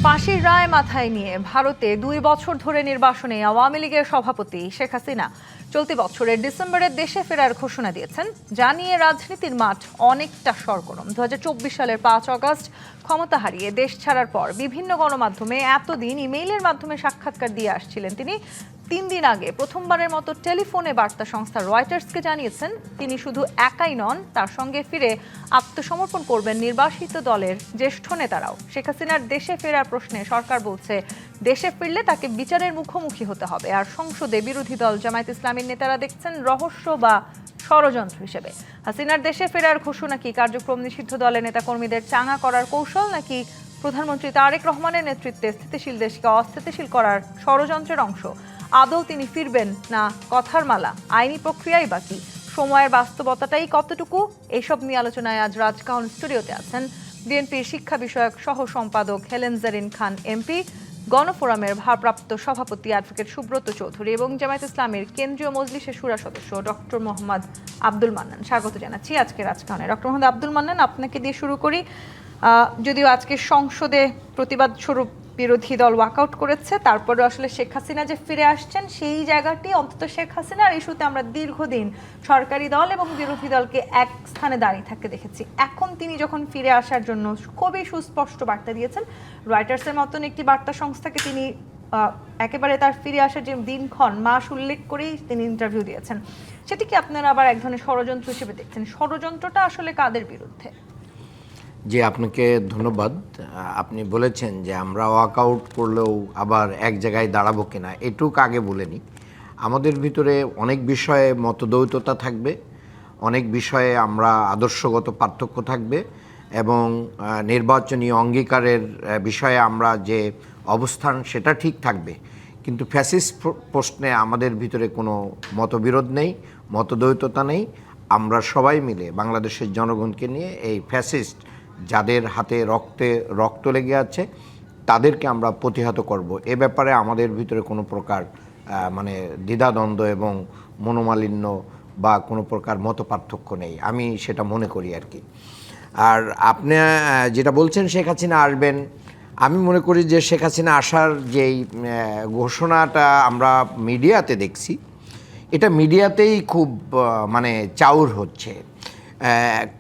ফাঁসির রায় মাথায় নিয়ে ভারতে 2 বছর ধরে নির্বাসনে আওয়ামী লীগের সভাপতি শেখ হাসিনা চলতি বছরের ডিসেম্বরে দেশে ফেরার ঘোষণা দিয়েছেন, যা নিয়ে রাজনীতির মাঠ অনেকটা সরগরম। 2024 সালের 5 আগস্ট ক্ষমতা হারিয়ে দেশ ছাড়ার পর বিভিন্ন গণমাধ্যমে এতদিন ইমেইলের মাধ্যমে সাক্ষাৎকার দিয়ে আসছিলেন তিনি। 3 দিন আগে প্রথমবারের মতো টেলিফোনে বার্তা সংস্থা রয়টার্সকে জানিয়েছেন তিনি শুধু একাই নন, তার সঙ্গে ফিরে আত্মসমর্পণ করবেন নির্বাসিত দলের জ্যেষ্ঠ নেতারাও। শেখ হাসিনার দেশে ফেরার প্রশ্নে সরকার বলছে দেশে ফিরলে তাকে বিচারের মুখোমুখি হতে হবে, আর সংসদে বিরোধী দল জামায়াত ইসলামীর নেতারা দেখছেন রহস্য বা ষড়যন্ত্র হিসেবে। হাসিনার দেশে ফেরার ঘোষণা কি কার্যক্রম নিষিদ্ধ দলের নেতাকর্মীদের চাঙা করার কৌশল, নাকি প্রধানমন্ত্রী তারেক রহমানের নেতৃত্বে স্থিতিশীল দেশকে অস্থিতিশীল করার ষড়যন্ত্রের অংশ? আদৌ তিনি ফিরবেন না কথার মালা? আইনি প্রক্রিয়াই বাকি, সময়ের বাস্তবতাটাই কতটুকু? এইসব নিয়ে আলোচনায় আজ রাজকাহন স্টুডিওতে আছেন বিএনপির শিক্ষা বিষয়ক সহ সম্পাদক হেলেন জারিন খান এমপি, গণফোরামের ভারপ্রাপ্ত সভাপতি অ্যাডভোকেট সুব্রত চৌধুরী এবং জামায়াত ইসলামীর কেন্দ্রীয় মজলিসের শুরা সদস্য ডক্টর মোহাম্মদ আব্দুল মান্নান। স্বাগত জানাচ্ছি আজকে রাজকাহনে। ডক্টর মোহাম্মদ আব্দুল মান্নান, আপনাকে দিয়ে শুরু করি। যদিও আজকে সংসদে প্রতিবাদ স্বরূপ বিরোধী দল ওয়াকআউট করেছে, তারপরে আসলে শেখ হাসিনা যে ফিরে আসছেন সেই জায়গাটি অন্তত শেখ হাসিনার ইস্যুতে আমরা দীর্ঘদিন সরকারি দল এবং বিরোধী দলকে এক স্থানে দাঁড়িয়ে থাকতে দেখেছি। এখন তিনি যখন ফিরে আসার জন্য খুবই সুস্পষ্ট বার্তা দিয়েছেন, রয়টার্সের মতন একটি বার্তা সংস্থাকে তিনি একেবারে তার ফিরে আসার যে দিনক্ষণ মাস উল্লেখ করেই তিনি ইন্টারভিউ দিয়েছেন। সেটিকে আপনারা আবার এক ধরনের ষড়যন্ত্র হিসেবে দেখছেন। ষড়যন্ত্রটা আসলে কাদের বিরুদ্ধে? জি, আপনাকে ধন্যবাদ। আপনি বলেছেন যে আমরা ওয়াকআউট করলেও আবার এক জায়গায় দাঁড়াবো কিনা, এটুক আগে বলেনি। আমাদের ভিতরে অনেক বিষয়ে মতদ্বৈততা থাকবে, অনেক বিষয়ে আমরা আদর্শগত পার্থক্য থাকবে এবং নির্বাচনী অঙ্গীকারের বিষয়ে আমরা যে অবস্থান সেটা ঠিক থাকবে, কিন্তু ফ্যাসিস্ট প্রশ্নে আমাদের ভিতরে কোনো মতবিরোধ নেই, মতদ্বৈততা নেই। আমরা সবাই মিলে বাংলাদেশের জনগণকে নিয়ে এই ফ্যাসিস্ট যাদের হাতে রক্ত লেগে আছে তাদেরকে আমরা প্রতিহত করব। এ ব্যাপারে আমাদের ভিতরে কোনো প্রকার দ্বিধাদ্বন্দ্ব এবং মনোমালিন্য বা কোনো প্রকার মতপার্থক্য নেই, আমি সেটা মনে করি আর কি। আর আপনি যেটা বলছেন শেখ হাসিনা আসবেন, আমি মনে করি যে শেখ হাসিনা আসার যেই ঘোষণাটা আমরা মিডিয়াতে দেখছি, এটা মিডিয়াতেই খুব চাউর হচ্ছে।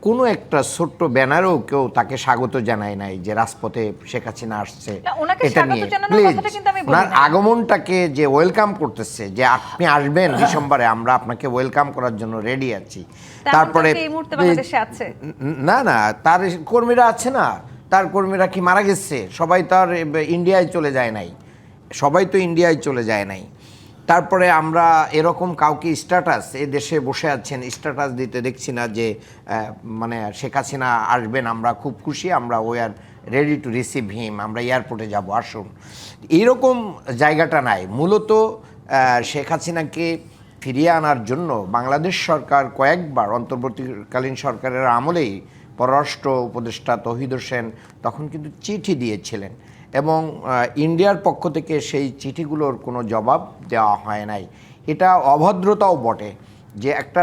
কোনো একটা ছোট্ট ব্যানারও কেউ তাকে স্বাগত জানায় নাই যে রাজপথে শেখ হাসিনা আসছে। এটা নিয়ে প্লিজ ওনার আগমনটাকে যে ওয়েলকাম করতেছে, যে আপনি আসবেন ডিসেম্বরে, আমরা আপনাকে ওয়েলকাম করার জন্য রেডি আছি। তারপরে না না, তার কর্মীরা আছে না, তার কর্মীরা কি মারা গেছে? সবাই তো আর ইন্ডিয়ায় চলে যায় নাই, চলে যায় নাই। তারপরে আমরা এরকম কাউকে স্ট্যাটাস, এ দেশে বসে আছেন স্ট্যাটাস দিতে দেখছি না যে শেখ হাসিনা আসবেন, আমরা খুব খুশি, আমরা we are ready to receive him, আমরা এয়ারপোর্টে যাব, আসুন। এইরকম জায়গাটা নাই। মূলত শেখ হাসিনাকে ফিরিয়ে আনার জন্য বাংলাদেশ সরকার কয়েকবার, অন্তর্বর্তীকালীন সরকারের আমলেই পররাষ্ট্র উপদেষ্টা তৌহিদ হোসেন তখন কিন্তু চিঠি দিয়েছিলেন এবং ইন্ডিয়ার পক্ষ থেকে সেই চিঠিগুলোর কোনো জবাব দেওয়া হয় নাই। এটা অভদ্রতাও বটে যে একটা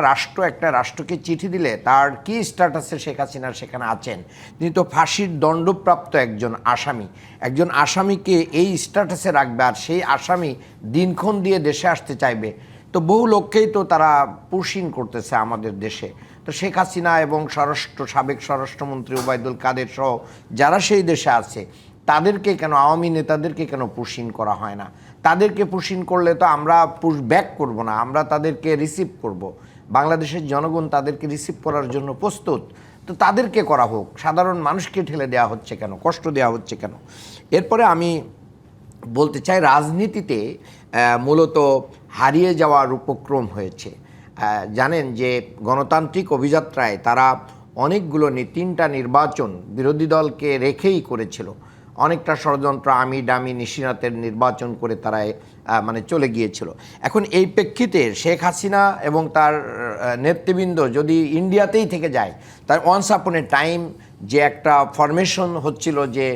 রাষ্ট্রকে চিঠি দিলে তার কি স্ট্যাটাসে শেখ হাসিনা সেখানে আছেন। তিনি তো ফাঁসির দণ্ডপ্রাপ্ত একজন আসামিকে এই স্ট্যাটাসে রাখবে, আর সেই আসামি দিনক্ষণ দিয়ে দেশে আসতে চাইবে। তো বহু লোককেই তো তারা পুশিং করতেছে আমাদের দেশে। তো শেখ হাসিনা এবং সাবেক স্বরাষ্ট্রমন্ত্রী ওবায়দুল কাদের সহ যারা সেই দেশে আছে তাদেরকে কেন, আওয়ামী নেতাদেরকে কেন পুশিং করা হয় না? তাদেরকে পুশিং করলে তো আমরা পুশ ব্যাক করব না, আমরা তাদেরকে রিসিভ করব। বাংলাদেশের জনগণ তাদেরকে রিসিভ করার জন্য প্রস্তুত, তো তাদেরকে করা হোক। সাধারণ মানুষকে ঠেলে দেওয়া হচ্ছে কেন, কষ্ট দেওয়া হচ্ছে কেন? এরপরে আমি বলতে চাই, রাজনীতিতে মূলত হারিয়ে যাওয়ার উপক্রম হয়েছে। জানেন যে গণতান্ত্রিক অভিযাত্রায় তারা অনেকগুলো 3টা নির্বাচন বিরোধী দলকে রেখেই করেছিল। অনেকটা ষড়যন্ত্র, আমি ডামি নিশিনাথের নির্বাচন করে তারা চলে গিয়েছিল। এখন এই প্রেক্ষিতে শেখ হাসিনা এবং তার নেতৃবৃন্দ যদি ইন্ডিয়াতেই থেকে যায়, তার ওয়ান্স আপন এ টাইম যে একটা ফরমেশন হচ্ছিল যে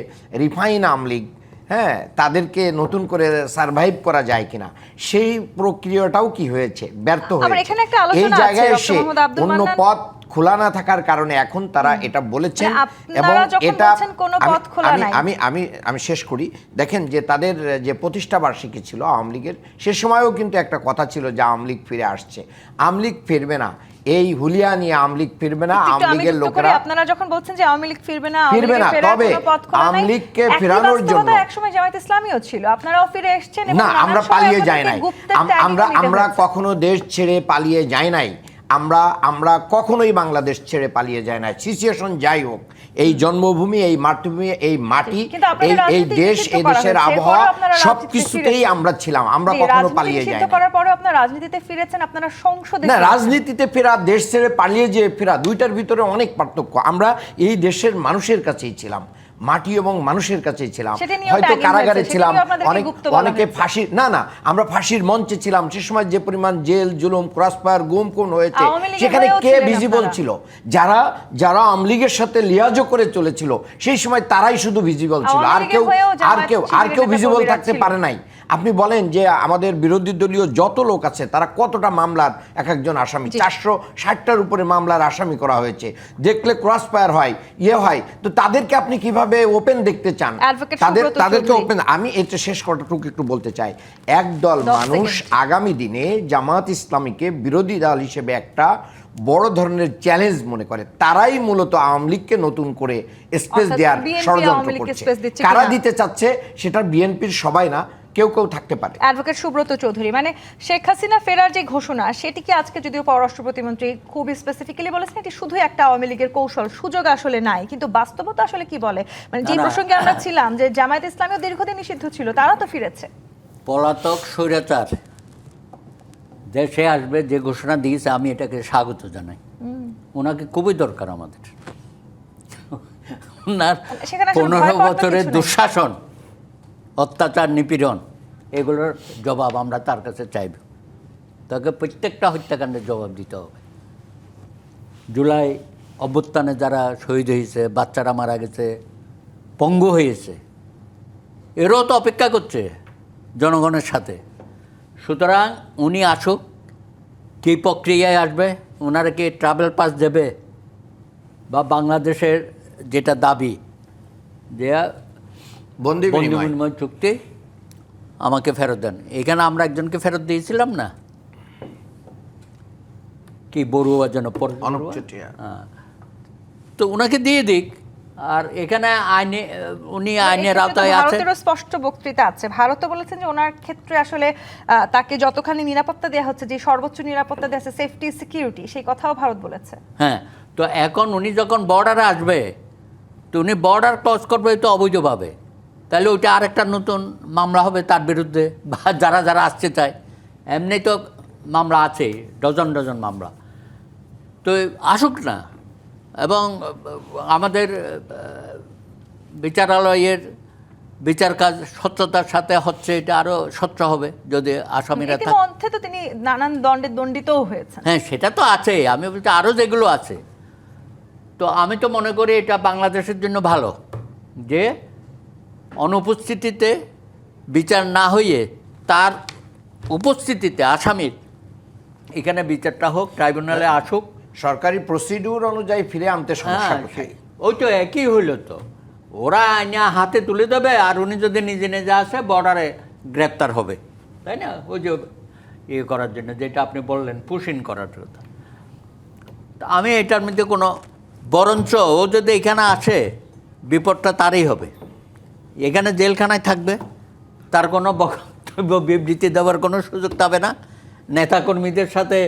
রিফাইন আওয়ামী লীগ, হ্যাঁ, তাদেরকে নতুন করে সারভাইভ করা যায় কিনা সেই প্রক্রিয়াটাও কি হয়েছে, ব্যর্থ আবার হয়েছে। এখানে একটা আলোচনা এই আছে, জায়গায় ডক্টর এসে মোহাম্মদ আব্দুল অন্য মান্নান। পথ খোলা না থাকার কারণে এখন তারা এটা বলেছেন। মানে এবং আপনারা যখন এটা বলছেন কোনো পথ খোলা নাই। আমি শেষ করি। দেখেন যে তাদের যে প্রতিষ্ঠা বার্ষিকী ছিল আওয়ামী লীগের, সে সময়ও কিন্তু একটা কথা ছিল যে আওয়ামী লীগ ফিরে আসছে। আওয়ামী লীগ ফিরবে না, এই হুলিয়া নিয়ে আওয়ামী লীগ ফিরবে না। একটু আওয়ামী আমি লীগের যুক্ত করি, লোকেরা আপনারা যখন বলছেন যে আওয়ামী লীগ ফিরবে না, আওয়ামী ফিরবে লীগের না, ফেরার তবে কোনো পথ খোলা নাই। আওয়ামী লীগকে একই ফেরানোর বাস্তবতা জন্য একসময় জামায়াত ইসলামীও ছিল, আপনারাও ফিরে এসেছেন এবং না, নানান আমরা সময় পালিয়ে যাই আপনাদেরকে নাই। গুপ্তের ট্যাগিংও আমরা নিতে আমরা হয়েছে। কখনো দেশ ছেড়ে পালিয়ে যাই নাই। আমরা কখনোই বাংলাদেশ ছেড়ে পালিয়ে যায় না। সিচুয়েশন যাই হোক, এই জন্মভূমি, এই মাতৃভূমি, এই মাটি, কিন্তু আপনাদের এই রাজনীতি দেশ, নিষিদ্ধ এই করা দেশের হয়েছে, আবহাওয়া, এরপরেও আপনারা সব রাজনীতিতে কিছুতেই ফিরেছেন। আমরা ছিলাম। আমরা জি, কখনো রাজনীতি পালিয়ে নিষিদ্ধ যাই না। করার পরেও আপনারা রাজনীতিতে ফিরেছেন, আপনারা সংসদে না, ফিরেছেন। রাজনীতিতে ফেরা, দেশ ছেড়ে পালিয়ে যে ফেরা, দুইটার ভিতরে অনেক পার্থক্য। আমরা এই দেশের মানুষের কাছেই ছিলাম, মাটি এবং মানুষের কাছেই ছিলাম। সেটা নিয়েও হয়তো tagging কারাগারে হয়েছে, ছিলাম, সেটা নিয়েও আপনাদেরকে গুপ্ত বলা অনেকে হয়েছে। ফাঁসির না, আমরা ফাঁসির মঞ্চে ছিলাম। সে সময় যে পরিমাণ জেল জুলুম, ক্রসফায়ার, গুম খুন হয়েছে, আওয়ামী লীগের সেখানে হয়েও কে ছিলেন ভিজিবল আপনারা। ছিল? যারা আওয়ামী লীগের সাথে লিয়াজো করে চলেছিল, সেই সময় তারাই শুধু ভিজিবল ছিল। আওয়ামী আর লীগের কেউ হয়েও আর জামায়াত কেউ আর কেউ শিবিরের ভিজিবল নেতা থাকতে ছিল। পারে নাই। আপনি বলেন যে আমাদের বিরোধী দলীয় যত লোক আছে তারা কতটা মামলার এক একজন আসামি, 460টার উপরে মামলার আসামি করা হয়েছে। দেখলে ক্রস ফায়ার হয়, হয়, তো তাদেরকে আপনি কিভাবে ওপেন দেখতে চান? Advocate সুব্রত তাদেরকে চৌধুরী। ওপেন। আমি এটা শেষ করাটুকু একটু বলতে চাই। একদল 10 মানুষ সেকেন্ড। আগামী দিনে জামাত ইসলামীকে বিরোধী দল হিসেবে একটা বড় ধরনের চ্যালেঞ্জ মনে করে। তারাই মূলত আওয়ামী লীগকে নতুন করে স্পেস অর্থাৎ দেওয়ার BNP ষড়যন্ত্র আওয়ামী লীগকে করছে। space দিচ্ছে কারা কিনা? দিতে চাচ্ছে সেটা বিএনপির সবাই না, কেউ কেউ থাকতে পারে। অ্যাডভোকেট সুব্রত চৌধুরী, মানে শেখ হাসিনা ফেরার যে ঘোষণা, সেটি কি আজকে যদিও পররাষ্ট্র প্রতিমন্ত্রী খুব স্পেসিফিক্যালি বলেছেন এটি শুধু একটা আওয়ামী লীগের কৌশল, সুযোগ আসলে নাই, কিন্তু বাস্তবতা আসলে কি বলে? মানে যে না, না। প্রসঙ্গে আমরা ছিলাম যে জামায়াত ইসলামীও দীর্ঘদিন নিষিদ্ধ ছিল, তারা তো ফিরেছে। পলাতক স্বৈরাচার দেশে আসবে যে ঘোষণা দিয়েছে, আমি এটাকে স্বাগত জানাই। ওনাকে খুবই দরকার আমাদের। ওনার সেখানে আসলে ভয় 15 পাওয়ার তো বছরের কিছু নেই। দুঃশাসন, অত্যাচার, নিপীড়ন, এগুলোর জবাব আমরা তার কাছে চাইব। তাকে প্রত্যেকটা হত্যাকাণ্ডের জবাব দিতে হবে। জুলাই অভ্যুত্থানে যারা শহীদ হয়েছে, বাচ্চারা মারা গেছে, পঙ্গু হয়েছে, এরও তো অপেক্ষা করছে জনগণের সাথে। সুতরাং উনি আসুক, কী প্রক্রিয়ায় আসবে, ওনারা কি ট্রাভেল পাস দেবে, বা বাংলাদেশের যেটা দাবি যে বন্দি বন্দি বিনিময়। বিনিময় চুক্তি আমাকে ফেরত দেন। এখানে আমরা একজনকে ফেরত দিয়েছিলাম না, কি বড়ুয়া যেন অনুপ চেটিয়া। তো ওনাকে দিয়ে দিক। আর এখানে আইনে উনি আইনের এক্ষেত্রে তো আওতায় আছে। ভারতেরও স্পষ্ট বক্তৃতা আছে, ভারতও বলেছেন যে ওনার ক্ষেত্রে আসলে তাকে যতখানি নিরাপত্তা দেওয়া হচ্ছে, যে সর্বোচ্চ নিরাপত্তা দেওয়া আছে, সেফটি সিকিউরিটি, সেই কথাও ভারত বলেছে। হ্যাঁ, তো এখন উনি যখন বর্ডারে আসবে, তো উনি বর্ডার ক্রস করবে তো অবৈধভাবে, তাহলে ওইটা আরেকটা নতুন মামলা হবে তার বিরুদ্ধে, বা যারা যারা আসতে চায়। এমনি তো মামলা আছে, ডজন ডজন মামলা। তো আসুক না, এবং আমাদের বিচারালয়ের বিচার কাজ স্বচ্ছতার সাথে হচ্ছে, এটা আরও স্বচ্ছ হবে যদি আসামিরা থাকে। ইতিমধ্যে তো তিনি নানান দণ্ডে দণ্ডিতও হয়েছেন। হ্যাঁ, সেটা তো আছে, আমি বলছি আরও যেগুলো আছে। তো আমি তো মনে করি এটা বাংলাদেশের জন্য ভালো যে অনুপস্থিতিতে বিচার না হইয়ে তার উপস্থিতিতে আসামির এখানে বিচারটা হোক, ট্রাইব্যুনালে আসুক। সরকারি প্রসিডিউর অনুযায়ী ফিরে আনতে সমস্যা হ্যাঁ, কোথায়? ওই তো একই হইল তো, ওরা আইনা হাতে তুলে দেবে, আর উনি যদি নিজে নিজে আসে বর্ডারে গ্রেপ্তার হবে, তাই না? ওই যে ইয়ে করার জন্য যেটা আপনি বললেন, পুশ ইন করার জন্য। তা আমি এটার মধ্যে কোনো, বরঞ্চ ও যদি এখানে আসে বিপদটা তারই হবে। এখানে জেলখানায় থাকবে, তার কোনো বক্তব্য বিবৃতি দেওয়ার কোনো সুযোগ পাবে না। নেতাকর্মীদের সাথে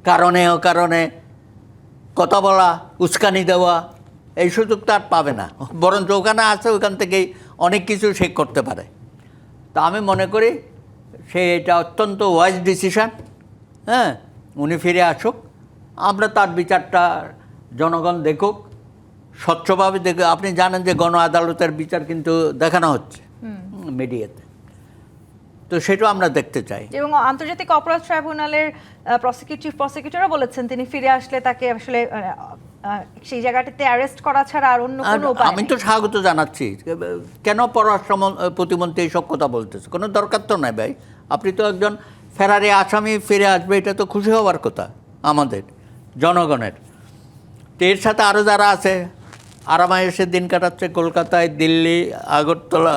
কারণে অকারণে কথা বলা, উস্কানি দেওয়া, এই সুযোগ তার পাবে না। বরঞ্চ ওখানে আছে, ওখান থেকেই অনেক কিছু সে করতে পারে। তা আমি মনে করি সে এটা অত্যন্ত ওয়াইজ ডিসিশান। হ্যাঁ, উনি ফিরে আসুক, আমরা তার বিচারটা জনগণ দেখুক, স্বচ্ছভাবে দেখুক। আপনি জানেন যে গণ আদালতের বিচার কিন্তু দেখানো হচ্ছে মিডিয়াতে, তো সেটাও আমরা দেখতে চাই। এবং আন্তর্জাতিক অপরাধ ট্রাইব্যুনালের চিফ প্রসিকিউটরও বলেছেন তিনি ফিরে আসলে তাকে আসলে সেই জায়গাটাতে অ্যারেস্ট করা ছাড়া আর অন্য কোনো উপায় আমি নেই। তো স্বাগত জানাচ্ছি। কেন পররাষ্ট্র প্রতিমন্ত্রী এইসব কথা বলতেছে? কোনো দরকার তো নাই ভাই। আপনি তো একজন ফেরারি আসামি ফিরে আসবে, এটা তো খুশি হওয়ার কথা আমাদের জনগণের। তো এর সাথে আরও যারা আছে আরামায়েসে দিন কাটাচ্ছে, কলকাতায়, দিল্লি, আগরতলা,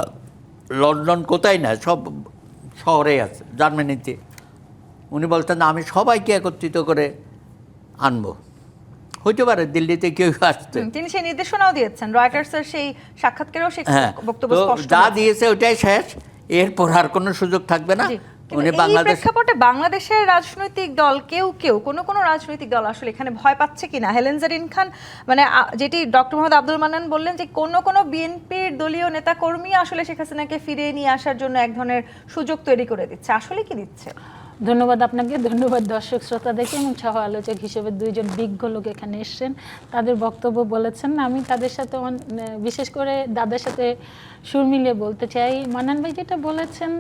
লন্ডন, কোথায় না সব শহরেই আছে, জার্মানিতে। উনি বলতেন আমি সবাইকে একত্রিত করে আনবো। হইতে পারে দিল্লিতে কেউ আসতে। তিনি সেই নির্দেশনাও দিয়েছেন, রয়টার্সের সেই সাক্ষাৎকারেও সেই হ্যাঁ, বক্তব্য তো স্পষ্ট যা হয়েছে। দিয়েছে ওইটাই শেষ, এরপর আর কোনো সুযোগ থাকবে না। জি, কিন্তু উনি এই বাংলাদেশ প্রেক্ষাপটে বাংলাদেশের রাজনৈতিক দল কোনো রাজনৈতিক দল আসলে এখানে ভয় পাচ্ছে কিনা? হেলেন জারিন খান মানে যেটি ডক্টর মোহাম্মদ আব্দুল মান্নান বললেন যে কোনো বিএনপির দলীয় নেতা কর্মী আসলে শেখ হাসিনাকে ফিরিয়ে নিয়ে আসার জন্য এক ধরনের সুযোগ তৈরি করে দিচ্ছে। আসলে কি দিচ্ছে? ধন্যবাদ আপনাকে, ধন্যবাদ দর্শক শ্রোতাদেরকে এবং সহ আলোচক হিসেবে দুইজন বিজ্ঞ লোক এখানে এসেছেন, তাদের বক্তব্য বলেছেন। আমি তাদের সাথে বিশেষ করে দাদার সাথে সুর মিলিয়ে বলতে চাই, মান্নান ভাই যেটা বলেছেন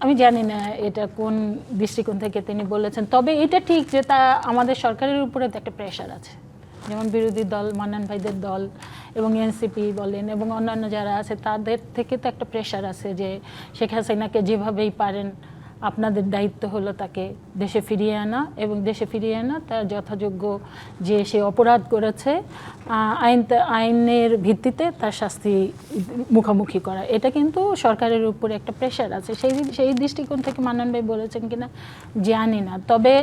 আমি জানি না এটা কোন দৃষ্টিকোণ থেকে তিনি বলেছেন, তবে এটা ঠিক যে তা আমাদের সরকারের উপরে তো একটা প্রেশার আছে। যেমন বিরোধী দল, মান্নান ভাইদের দল এবং এনসিপি বলেন এবং অন্যান্য যারা আছে তাদের থেকে তো একটা প্রেশার আছে যে শেখ হাসিনাকে যেভাবেই পারেন আপনাদের দায়িত্ব হলো তাকে দেশে ফিরিয়ে আনা, এবং দেশে ফিরিয়ে আনা তার যথাযোগ্য যে সে অপরাধ করেছে আইনের ভিত্তিতে তার শাস্তি মুখোমুখি করা। এটা কিন্তু সরকারের উপরে একটা প্রেশার আছে। সেই দৃষ্টিকোণ থেকে মান্নান ভাই বলেছেন কিনা জানি না, তবে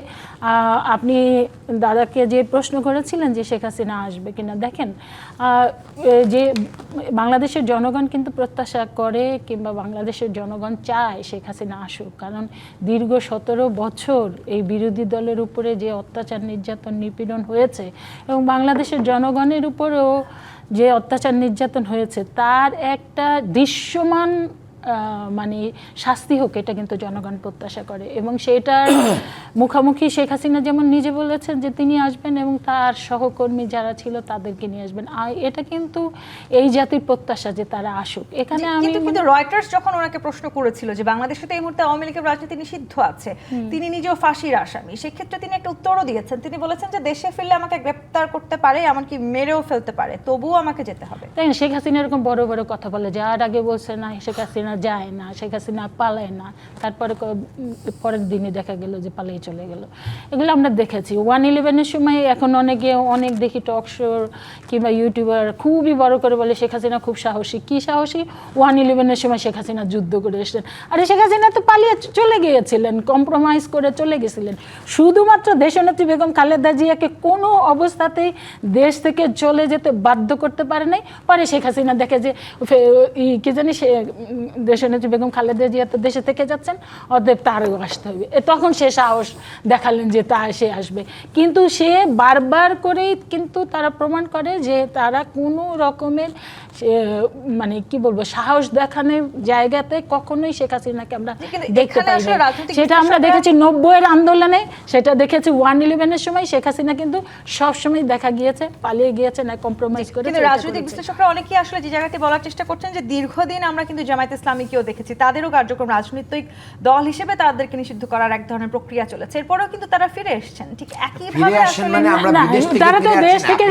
আপনি দাদাকে যে প্রশ্ন করেছিলেন যে শেখ হাসিনা আসবে কিনা, দেখেন যে বাংলাদেশের জনগণ কিন্তু প্রত্যাশা করে কিংবা বাংলাদেশের জনগণ চায় শেখ হাসিনা আসুক, কারণ দীর্ঘ 17 বছর এই বিরোধী দলের উপরে যে অত্যাচার, নির্যাতন, নিপীড়ন হয়েছে এবং বাংলাদেশের জনগণের উপরেও যে অত্যাচার, নির্যাতন হয়েছে তার একটা দৃশ্যমান মানে শাস্তি হোক, এটা কিন্তু জনগণ প্রত্যাশা করে। এবং সেটার মুখোমুখি শেখ হাসিনা যেমন নিজে বলেছেন যে তিনি আসবেন এবং তার সহকর্মী যারা ছিল তাদেরকে নিয়ে আসবেন। এটা কিন্তু এই জাতির প্রত্যাশা যে তারা আসুক। এখানে আমি কিন্তু রয়টার্স যখন ওনাকে প্রশ্ন করেছিল যে বাংলাদেশে তো এই মুহূর্তে আওয়ামী লীগের রাজনীতি নিষিদ্ধ আছে, তিনি নিজেও ফাঁসির আসামি, সেক্ষেত্রে তিনি একটা উত্তরও দিয়েছেন। তিনি বলেছেন যে দেশে ফিরলে আমাকে গ্রেপ্তার করতে পারে, এমনকি মেরেও ফেলতে পারে, তবুও আমাকে যেতে হবে। তাই শেখ হাসিনা এরকম বড় বড় কথা বলে, যার আগে বলছে না শেখ হাসিনা যায় না, শেখ হাসিনা পালায় না, তারপরে পরের দিনে দেখা গেল যে পালিয়ে চলে গেল। এগুলো আমরা দেখেছি 1/11-এর সময়। এখন অনেক দেখি টক শো কিংবা ইউটিউবার খুবই বড় করে বলে শেখ হাসিনা খুব সাহসী। কি সাহসী? 1/11-এর সময় শেখ হাসিনা যুদ্ধ করে এসেছেন। আরে শেখ হাসিনা তো পালিয়ে চলে গিয়েছিলেন, কম্প্রোমাইজ করে চলে গেছিলেন। শুধুমাত্র দেশনেত্রী বেগম খালেদা জিয়াকে কোনো অবস্থাতেই দেশ থেকে চলে যেতে বাধ্য করতে পারে নাই। পরে শেখ হাসিনা দেখে যে কি জানি সে দেশনেত্রী বেগম খালেদা জিয়া তো দেশে থেকে যাচ্ছেন, অতএব তারও আসতে হবে। তখন সে সাহস দেখালেন যে সে আসবে। কিন্তু সে বারবার করেই কিন্তু তারা প্রমাণ করে যে তারা কোনো রকমের মানে কি বলবো সাহস দেখানোর জায়গাতে কখনোই শেখ হাসিনাকে আমরা দেখতে পাই না। সেটা আমরা দেখেছি 90-এর আন্দোলনে, সেটা দেখেছি 1/11-এর সময়। শেখ হাসিনা কিন্তু সবসময় দেখা গিয়েছে পালিয়ে গিয়েছে, না কম্প্রোমাইজ করে। কিন্তু রাজনৈতিক বিশ্লেষকরা অনেকেই আসলে যে জায়গাটি বলার চেষ্টা করছেন যে দীর্ঘদিন আমরা কিন্তু জামায়াত ইসলামীকেও দেখেছি, তাদেরও কার্যক্রম রাজনৈতিক দল হিসেবে তাদেরকে নিষিদ্ধ করার এক ধরনের প্রক্রিয়া চলেছে, এরপরেও কিন্তু তারা ফিরে এসেছেন। ঠিক একইভাবে আসলে মানে আমরা বিদেশ থেকে তারা তো দেশ থেকে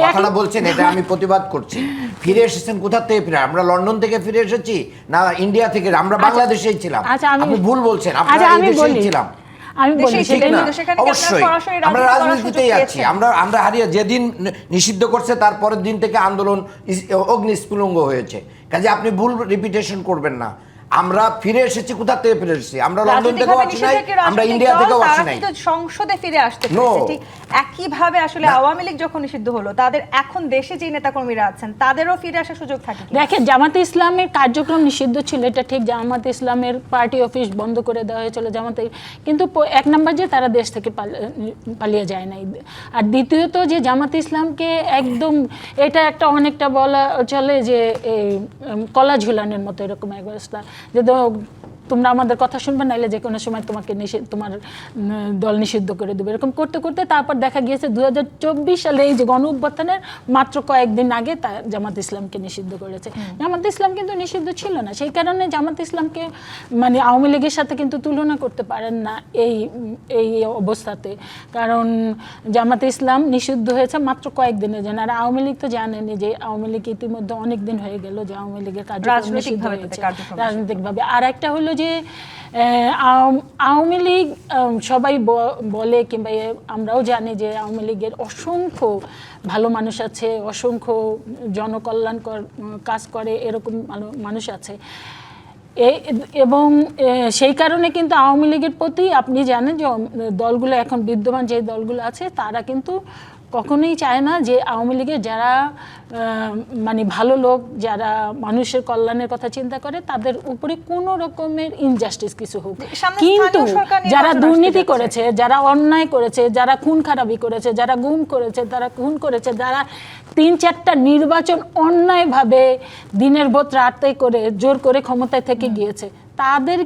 কথাটা বলছেন, এটা আমি প্রতিবাদ করছি। ফিরে এসেছেন কোথা থেকে? ফিরে আমরা লন্ডন থেকে ফিরে এসেছি না ইন্ডিয়া থেকে? আমরা বাংলাদেশেই ছিলাম। আপনি ভুল বলছেন, আমরা এই দেশেই ছিলাম। আমি বলি অবশ্যই আমরা রাজনীতিতেই আছি। আমরা হারিয়ে যেদিন নিষিদ্ধ করছে তার পরের দিন থেকে আন্দোলন অগ্নিস্ফুলিঙ্গ হয়েছে। কাজে আপনি ভুল রিপিটেশন করবেন না। আমরা ফিরে এসেছি, কোথা থেকে ফিরে এসেছি? আমরা লন্ডন থেকেও আসি নাই, আমরা ইন্ডিয়া থেকেও আসি নাই। সংসদে ফিরে আসতে পেরেছে। ঠিক একইভাবে আসলে আওয়ামী লীগ যখন নিষিদ্ধ হলো, তাদের এখন দেশে যে নেতাকর্মীরা আছেন তাদেরও ফিরে আসার সুযোগ থাকে। দেখেন, জামাতে ইসলামের কার্যক্রম নিষিদ্ধ ছিল, এটা ঠিক। জামাতে ইসলামের পার্টি অফিস বন্ধ করে দেওয়া হয়েছিল জামাতে, কিন্তু এক নম্বর যে তারা দেশ থেকে পালিয়ে যায় নাই, আর দ্বিতীয়ত যে জামাতে ইসলামকে একদম এটা একটা অনেকটা বলা চলে যে কলা ঝুলানোর মতো এরকম এক অবস্থা, যে তোমরা আমাদের কথা শুনবে, নাইলে যে কোনো সময় তোমাকে তোমার দল নিষিদ্ধ করে দেবে। এরকম করতে করতে তারপর দেখা গিয়েছে 2024 সালে এই যে গণ অভ্যুত্থানের মাত্র কয়েকদিন আগে জামাত ইসলামকে নিষিদ্ধ করেছে। জামাত ইসলাম কিন্তু নিষিদ্ধ ছিল না, সেই কারণে জামাত ইসলামকে মানে আওয়ামী লীগের সাথে কিন্তু তুলনা করতে পারেন না এই অবস্থাতে, কারণ জামাত ইসলাম নিষিদ্ধ হয়েছে মাত্র কয়েকদিনের জন্য। আর আওয়ামী লীগ তো জানেনি যে আওয়ামী লীগ ইতিমধ্যে অনেক দিন হয়ে গেল যে আওয়ামী লীগের কার্যক্রম নিষিদ্ধ হয়েছে রাজনৈতিকভাবে। আর একটা হলো যে আওয়ামী লীগ সবাই বলে, কিংবা আমরাও জানি যে আওয়ামী লীগের অসংখ্য ভালো মানুষ আছে, অসংখ্য জনকল্যাণকর কাজ করে এরকম মানুষ আছে। এবং সেই কারণে কিন্তু আওয়ামী লীগের প্রতি আপনি জানেন যে দলগুলো এখন বিদ্যমান যে দলগুলো আছে তারা কিন্তু কখনোই চায় না যে আওয়ামী লীগের যারা মানে ভালো লোক, যারা মানুষের কল্যাণের কথা চিন্তা করে তাদের উপরে কোনো রকমের ইনজাস্টিস কিছু হোক। কিন্তু যারা দুর্নীতি করেছে, যারা অন্যায় করেছে, যারা খুন খারাপি করেছে, যারা গুম করেছে, তারা খুন করেছে, যারা 3-4টা নির্বাচন অন্যায়ভাবে দিনের ভোট রাতে করে জোর করে ক্ষমতায় থেকে গিয়েছে, তাদের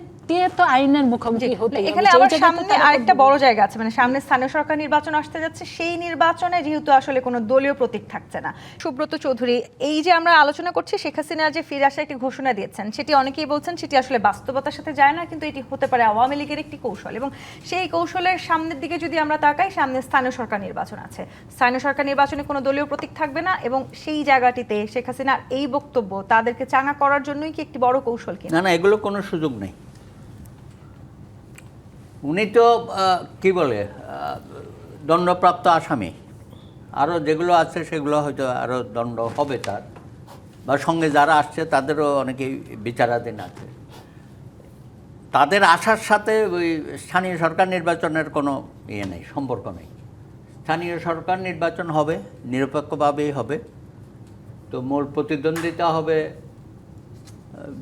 তো আইনের মুখোমুখি হতে হবে। এখানে আবার সামনে আরেকটা বড় জায়গা আছে, মানে সামনে স্থানীয় সরকার নির্বাচন আসতে যাচ্ছে, সেই নির্বাচনে যেহেতু আসলে কোনো দলীয় প্রতীক থাকছে না। সুব্রত চৌধুরী, এই যে আমরা আলোচনা করছি শেখ হাসিনা যে ফিরে আসার একটি ঘোষণা দিয়েছেন, সেটি অনেকেই বলছেন সেটি আসলে বাস্তবতার সাথে যায় না, কিন্তু এটি হতে পারে আওয়ামী লীগের একটি কৌশল। এবং সেই কৌশলের সামনের দিকে যদি আমরা তাকাই, সামনে স্থানীয় সরকার নির্বাচন আছে, স্থানীয় সরকার নির্বাচনে কোনো দলীয় প্রতীক থাকবে না, এবং সেই জায়গাটিতে শেখ হাসিনার এই বক্তব্য তাদেরকে চাঙা করার জন্যই কি একটি বড় কৌশল কিনা? না, এগুলো কোনো সুযোগ নেই। উনি তো কি বলে দণ্ডপ্রাপ্ত আসামি, আরও যেগুলো আছে সেগুলো হয়তো আরও দণ্ড হবে তার, বা সঙ্গে যারা আসছে তাদেরও অনেকেই বিচারাধীন আছে। তাদের আসার সাথে ওই স্থানীয় সরকার নির্বাচনের কোনো ইয়ে নেই, সম্পর্ক নেই। স্থানীয় সরকার নির্বাচন হবে, নিরপেক্ষভাবেই হবে। তো মূল প্রতিদ্বন্দ্বিতা হবে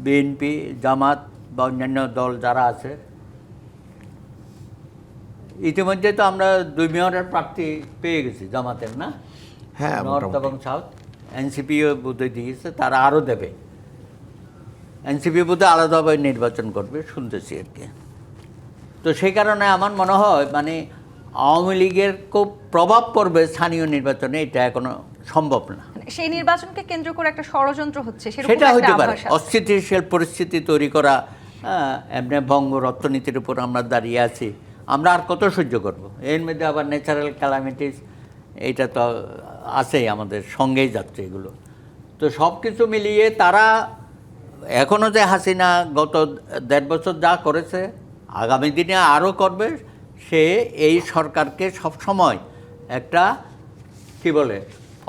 বিএনপি, জামাত বা অন্যান্য দল যারা আছে। ইতিমধ্যে তো আমরা 2 মেয়রের প্রার্থী পেয়ে গেছি জামাতের, না? হ্যাঁ, নর্থ এবং সাউথ। এনসিপিও বোধহয় দিয়েছে, তারা আরও দেবে। এনসিপি বোধহয় আলাদাভাবে নির্বাচন করবে শুনতেছি আর কি। তো সেই কারণে আমার মনে হয় মানে আওয়ামী লীগের খুব প্রভাব পড়বে স্থানীয় নির্বাচনে, এটা এখনো সম্ভব না। সেই নির্বাচনকে কেন্দ্র করে একটা ষড়যন্ত্র হচ্ছে, সেটা হতে পারে অস্থিতিশীল পরিস্থিতি তৈরি করা। এমনি বঙ্গ অর্থনীতির উপর আমরা দাঁড়িয়ে আছি, আমরা আর কত সহ্য করব? এর মধ্যে আবার ন্যাচারাল ক্যালামিটিস, এইটা তো আছেই, আমাদের সঙ্গেই যাচ্ছে এগুলো। তো সব কিছু মিলিয়ে তারা এখনও যে হাসিনা গত 1.5 বছর যা করেছে, আগামী দিনে আরও করবে। সে এই সরকারকে সবসময় একটা কি বলে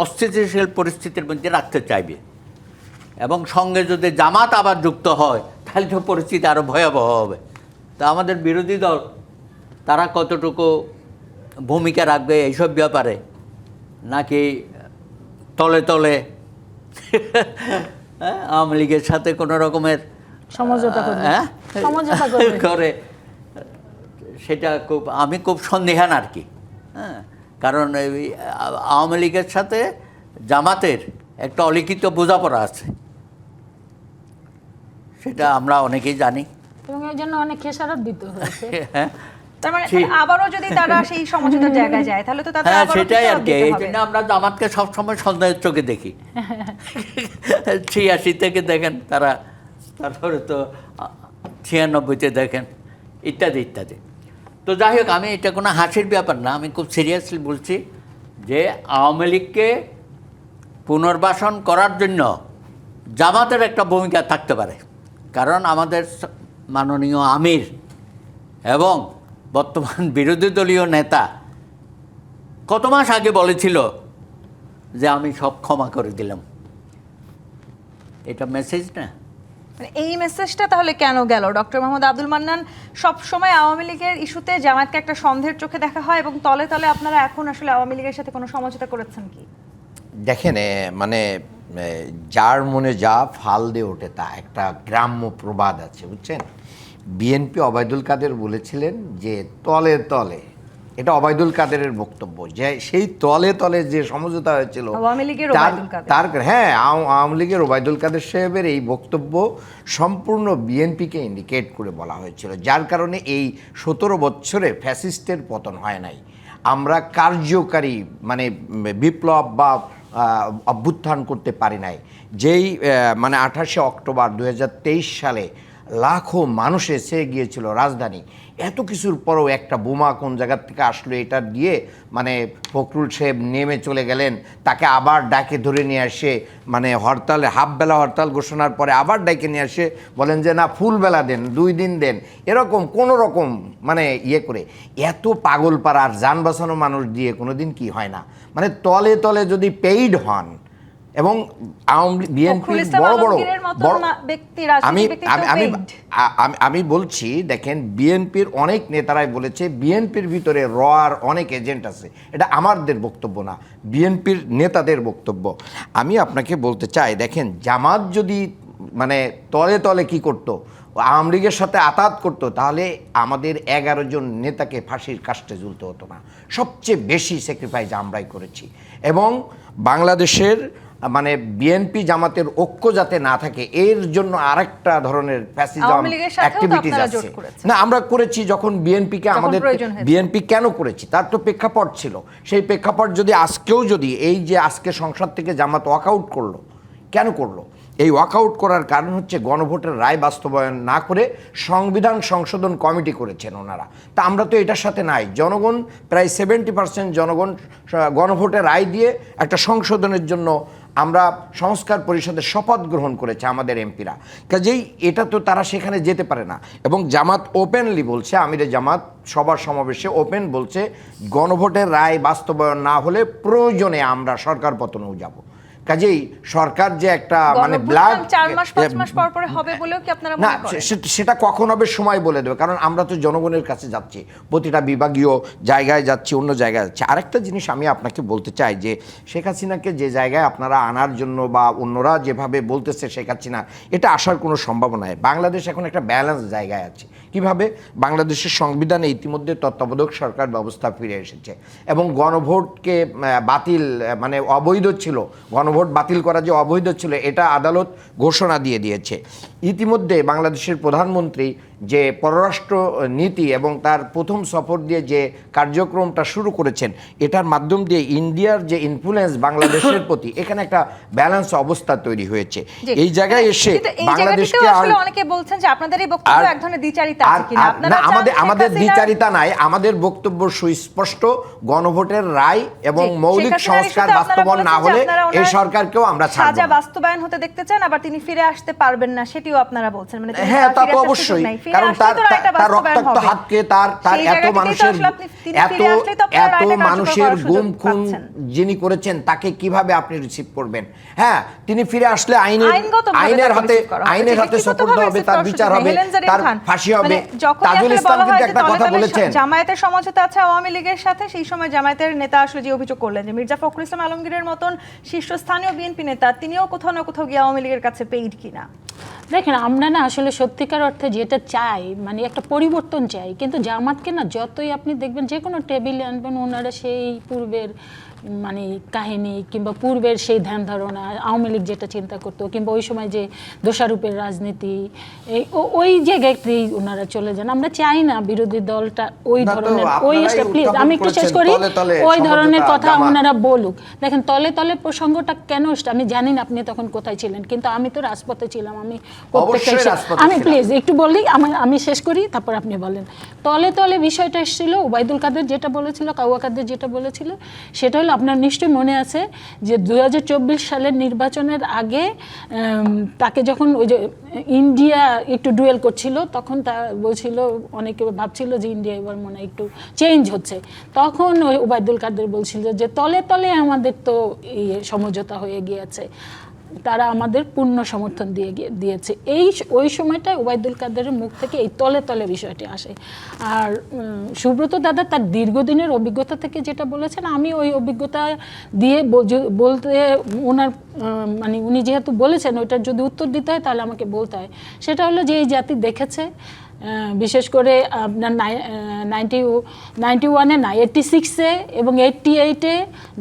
অস্থিতিশীল পরিস্থিতির মধ্যে রাখতে চাইবে, এবং সঙ্গে যদি জামাত আবার যুক্ত হয় তাহলে তো পরিস্থিতি আরও ভয়াবহ হবে। তা আমাদের বিরোধী দল তারা কতটুকু ভূমিকা রাখবে এইসব ব্যাপারে, নাকি তলে তলে আওয়ামী লীগের সাথে কোনো রকমের সমঝোতা করে, সেটা আমি খুব সন্দেহান আর কি। হ্যাঁ, কারণ আওয়ামী লীগের সাথে জামাতের একটা অলিখিত বোঝাপড়া আছে, সেটা আমরা অনেকেই জানি, এবং এই জন্য অনেক খেসারত দিতে হয়েছে। হ্যাঁ, তার মানে আবারও যদি তারা সেই সমঝোতার জায়গায় যায় তাহলে তো তাদের আবারও সেটাই আর কি। এই হবে। জন্য আমরা জামাতকে সবসময় সন্দেহের চোখে দেখি। 86 থেকে দেখেন তারা, তারপরে তো 96-তে দেখেন, ইত্যাদি ইত্যাদি। তো যাই হোক, আমি এটা কোনো হাসির ব্যাপার না, আমি খুব সিরিয়াসলি বলছি যে আওয়ামী লীগকে পুনর্বাসন করার জন্য জামাতের একটা ভূমিকা থাকতে পারে। কারণ আমাদের মাননীয় আমির এবং বর্তমান বিরোধী দলীয় নেতা কত মাস আগে বলেছিল যে আমি সব ক্ষমা করে দিলাম। এটা মেসেজ না? মানে এই মেসেজটা তাহলে কেন গেল? ডক্টর মোহাম্মদ আব্দুল মান্নান, সবসময় আওয়ামী লীগের ইস্যুতে জামায়াতকে একটা সন্দেহের চোখে দেখা হয়, এবং তলে তলে আপনারা এখন আসলে আওয়ামী লীগের সাথে কোনো সমঝোতা করেছেন কি? দেখেন, মানে যার মনে যা ফাল দিয়ে ওঠে তা, একটা গ্রাম্য প্রবাদ আছে বুঝছেন। বিএনপি ওবায়দুল কাদের বলেছিলেন যে তলে তলে এটা ওবায়দুল কাদেরের বক্তব্য, যে সেই তলে তলে যে সমঝোতা হয়েছিল আওয়ামী লীগের তার ওবায়দুল কাদের। তার হ্যাঁ, আওয়ামী লীগের ওবায়দুল কাদের সাহেবের এই বক্তব্য সম্পূর্ণ বিএনপিকে ইন্ডিকেট করে বলা হয়েছিল, যার কারণে এই 17 বছরে ফ্যাসিস্টের পতন হয় নাই। আমরা কার্যকারী মানে বিপ্লব বা অভ্যুত্থান করতে পারি নাই। যেই মানে 28শে অক্টোবর 2023 সালে লাখো মানুষ এসে গিয়েছিল রাজধানী, এত কিছুর পরেও একটা বোমা কোন জায়গার থেকে আসলো এটা দিয়ে মানে ফখরুল সাহেব নেমে চলে গেলেন, তাকে আবার ডাকে ধরে নিয়ে আসে মানে হরতালে হাফবেলা হরতাল ঘোষণার পরে আবার ডাকে নিয়ে আসে বলেন যে না ফুলবেলা দেন, 2 দিন দেন, এরকম কোনো রকম মানে ইয়ে করে এত পাগল পাড়ার যান বাঁচানো মানুষ দিয়ে কোনো দিন কি হয় না। মানে তলে তলে যদি পেইড হন এবং বিএনপির বড় বড় আমি বলছি, দেখেন বিএনপির অনেক নেতারাই বলেছে, বিএনপির ভিতরে রয়ার অনেক এজেন্ট আছে, এটা আমাদের বক্তব্য না, বিএনপির নেতাদের বক্তব্য। আমি আপনাকে বলতে চাই, দেখেন জামাত যদি মানে তলে তলে কি করতো, আওয়ামী লীগের সাথে আতাত করতো, তাহলে আমাদের 11 জন নেতাকে ফাঁসির কাস্টে ঝুলতে হতো না। সবচেয়ে বেশি স্যাক্রিফাইস আমরাই করেছি। এবং বাংলাদেশের মানে বিএনপি জামাতের ঐক্য যাতে না থাকে এর জন্য আরেকটা ধরনের ফ্যাসিজম অ্যাক্টিভিটিস আছে। না, আমরা করেছি যখন বিএনপিকে আমাদের বিএনপি কেন করেছি তার তো প্রেক্ষাপট ছিল। সেই প্রেক্ষাপট যদি আজকেও যদি এই যে আজকে সংসদ থেকে জামাত ওয়াকআউট করলো, কেন করলো? এই ওয়াকআউট করার কারণ হচ্ছে গণভোটের রায় বাস্তবায়ন না করে সংবিধান সংশোধন কমিটি করেছেন ওনারা। তা আমরা তো এটার সাথে নাই। জনগণ প্রায় 70% জনগণ গণভোটের রায় দিয়ে একটা সংশোধনের জন্য আমরা সংস্কার পরিষদের শপথ গ্রহণ করেছে আমাদের এমপিরা। কাজেই এটা তো তারা সেখানে যেতে পারে না। এবং জামাত ওপেনলি বলছে, আমিরে জামাত সবার সমাবেশে ওপেন বলছে গণভোটের রায় বাস্তবায়ন না হলে প্রয়োজনে আমরা সরকার পতনেও যাব। কাজেই সরকার যে একটা মানে ব্ল্যাক 4 মাস 5 মাস পর পরে হবে বলেও কি আপনারা মনে করেন? সেটা কখন হবে সময় বলে দেবে, কারণ আমরা তো জনগণের কাছে যাচ্ছি, প্রতিটা বিভাগীয় জায়গায় যাচ্ছি, অন্য জায়গায় যাচ্ছি। আরেকটা জিনিস আমি আপনাকে বলতে চাই যে শেখ হাসিনাকে যে জায়গায় আপনারা আনার জন্য বা অন্যরা যেভাবে বলতেছে শেখ হাসিনা, এটা আসার কোনো সম্ভাবনা নেই। বাংলাদেশ এখন একটা ব্যালেন্স জায়গায় আছে। কিভাবে? বাংলাদেশের সংবিধানে ইতিমধ্যে তত্ত্বাবধায়ক সরকার ব্যবস্থা ফিরে এসেছে এবং গণভোটকে বাতিল মানে অবৈধ ছিল, গণভোট বাতিল করা যে অবৈধ ছিল এটা আদালত ঘোষণা দিয়ে দিয়েছে। ইতিমধ্যে বাংলাদেশের প্রধানমন্ত্রী যে পররাষ্ট্র নীতি এবং তার প্রথম সফর দিয়ে যে কার্যক্রমটা শুরু করেছেন, এটার মাধ্যম দিয়ে ইন্ডিয়ার যে ইনফ্লুয়েন্স বাংলাদেশের প্রতি এখানে একটা ব্যালেন্স অবস্থা তৈরি হয়েছে। এই জায়গায় এসে বাংলাদেশকে আসলে অনেকে বলছেন যে আপনাদের এই বক্তব্য এক ধরনের দ্বিচারিতা আছে কিনা? আপনারা আমাদের দ্বিচারিতা নাই, আমাদের বক্তব্য সুস্পষ্ট। গণভোটের রায় এবং মৌলিক সংস্কার বাস্তবায়ন না হলে এই সরকারকেও আমরা ছাড়ব না। বাস্তবায়ন হতে দেখতে চান, আবার তিনি ফিরে আসতে পারবেন না সেটিও আপনারা বলছেন। মানে হ্যাঁ, তা তো অবশ্যই, কারণ তার রক্তাক্ত হাতকে তার এত মানুষের গুম খুন যিনি করেছেন তাকে কিভাবে আপনি রিসিভ করবেন? হ্যাঁ, তিনি ফিরে আসলে আইনের হাতে সোপর্দ হবে, তার বিচার হবে, তার ফাঁসি হবে। তাজুল ইসলাম কিন্তু একটা কথা বলেছেন, জামায়াতের সমঝোতা আছে আওয়ামী লীগের সাথে। সেই সময় জামায়াতের নেতা আসলে যে অভিযোগ করলেন যে মির্জা ফখরুল ইসলাম আলমগীরের মতন শীর্ষস্থানীয় বিএনপি নেতা তিনিও কোথাও না কোথাও গিয়ে আওয়ামী লীগের কাছে পেইড কিনা। দেখেন, আমরা না আসলে সত্যিকার অর্থে যেটা চাই মানে একটা পরিবর্তন চাই, কিন্তু জামাতকে না যতই আপনি দেখবেন যে কোনো টেবিলে আনবেন ওনারা সেই পূর্বের মানে কাহিনী কিংবা পূর্বের সেই ধ্যান ধারণা, আওয়ামী লীগ যেটা চিন্তা করতো কিংবা ওই সময় যে দোষারোপের রাজনীতি, ওই জায়গাতেই ওনারা চলে যান। আমরা চাই না বিরোধী দলটা ওই ধরনের প্লিজ আমি একটু শেষ করি, ওই ধরনের কথা ওনারা বলুক। দেখেন, তলে তলে প্রসঙ্গটা কেন আমি জানি না আপনি তখন কোথায় ছিলেন, কিন্তু আমি তো রাজপথে ছিলাম। আমি প্লিজ একটু বলি, আমি শেষ করি, তারপর আপনি বলেন। তলে তলে বিষয়টা এসেছিল, ওবায়দুল কাদের যেটা বলেছিল, কাউয়া কাদের যেটা বলেছিল, সেটা হলো আপনার নিশ্চয়ই মনে আছে যে 2024 সালের নির্বাচনের আগে তাকে যখন ওই যে ইন্ডিয়া একটু ডুয়েল করছিল, তখন তা বলছিল, অনেকে ভাবছিল যে ইন্ডিয়া এবার মনে হয় একটু চেঞ্জ হচ্ছে, তখন ওই ওবায়দুল কাদের বলছিল যে তলে তলে আমাদের তো সমঝোতা হয়ে গিয়েছে, তারা আমাদের পূর্ণ সমর্থন দিয়েছে। ওই সময়টায় ওবায়দুল কাদেরের মুখ থেকে এই তলে তলে বিষয়টি আসে। আর সুব্রত দাদা তার দীর্ঘদিনের অভিজ্ঞতা থেকে যেটা বলেছেন, আমি ওই অভিজ্ঞতা দিয়ে বলতে ওনার মানে উনি যেহেতু বলেছেন ওইটার যদি উত্তর দিতে হয় তাহলে আমাকে বলতে হয়। সেটা হলো যে এই জাতি দেখেছে বিশেষ করে আপনার 91-এ না 86-এ এবং 88-এ